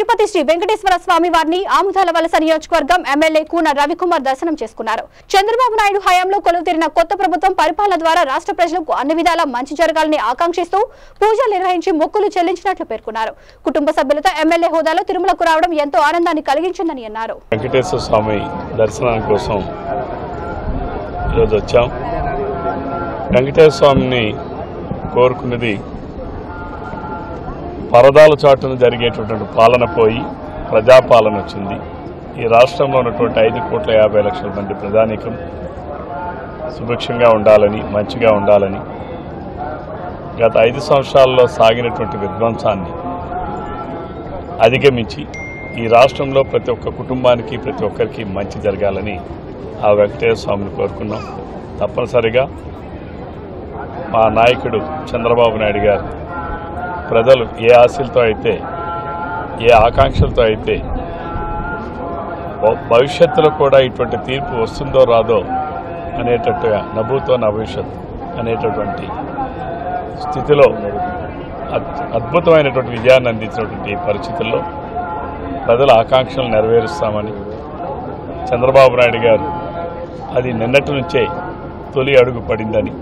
తిరుపతి శ్రీ వెంకటేశ్వర స్వామి వారిని ఆముదాల వలస నియోజకవర్గం ఎమ్మెల్యే కూన రవికుమార్ దర్శనం చేసుకున్నారు. చంద్రబాబు నాయుడు హయాంలో కొలువుతీరిన కొత్త ప్రభుత్వం పరిపాలన ద్వారా రాష్ట్ర ప్రజలకు అన్ని విధాలా మంచి జరగాలని ఆకాంక్షిస్తూ పూజలు నిర్వహించి మొక్కులు చెల్లించినట్లు పేర్కొన్నారు. కుటుంబ సభ్యులతో ఎమ్మెల్యే హోదాలో తిరుమలకు రావడం ఎంతో ఆనందాన్ని కలిగించిందని అన్నారు. వెంకటేశ్వర స్వామి దర్శనం కోసం ఈరోజు వచ్చాం. వెంకటేశ్వర స్వామిని కోరుకున్నది పరదాల చాటును జరిగేటటువంటి పాలన పోయి ప్రజాపాలన వచ్చింది. ఈ రాష్ట్రంలో ఉన్నటువంటి 5,50,00,000 మంది ప్రజానీకం సుభిక్షంగా ఉండాలని, మంచిగా ఉండాలని, గత 5 సంవత్సరాల్లో సాగినటువంటి విధ్వంసాన్ని అధిగమించి ఈ రాష్ట్రంలో ప్రతి ఒక్క కుటుంబానికి, ప్రతి ఒక్కరికి మంచి జరగాలని ఆ వెంకటేశ్వర స్వామిని కోరుకున్నాం. తప్పనిసరిగా మా నాయకుడు చంద్రబాబు నాయుడు గారు ప్రజలు ఏ ఆశలతో అయితే, ఏ ఆకాంక్షలతో అయితే భవిష్యత్తులో కూడా ఇటువంటి తీర్పు వస్తుందో రాదో అనేటట్టుగా నభూతో నా భవిష్యత్తు అనేటటువంటి స్థితిలో అద్భుతమైనటువంటి విజయాన్ని అందించినటువంటి పరిస్థితుల్లో ప్రజల ఆకాంక్షలు నెరవేరుస్తామని చంద్రబాబు నాయుడు గారు అది నిన్నటి నుంచే తొలి అడుగు పడిందని,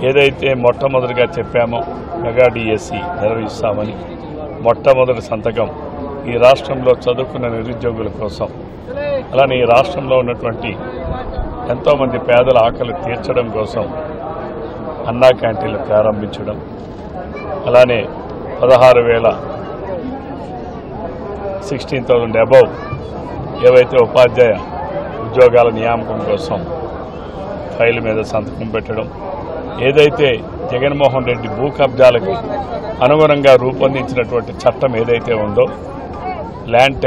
ఏదైతే మొట్టమొదటిగా చెప్పామో మెగా డిఎస్సి నిర్వహిస్తామని, మొట్టమొదటి సంతకం ఈ రాష్ట్రంలో చదువుకున్న నిరుద్యోగుల కోసం, అలానే ఈ రాష్ట్రంలో ఉన్నటువంటి ఎంతోమంది పేదల ఆకలి తీర్చడం కోసం అన్నా క్యాంటీన్లు ప్రారంభించడం, అలానే 16,000 అబౌవ్ ఏవైతే ఉపాధ్యాయ ఉద్యోగాల నియామకం కోసం ఫైల్ మీద సంతకం పెట్టడం, ఏదైతే జగన్మోహన్ రెడ్డి భూ కబ్జాలకు అనుగుణంగా రూపొందించినటువంటి చట్టం ఏదైతే ఉందో ల్యాండ్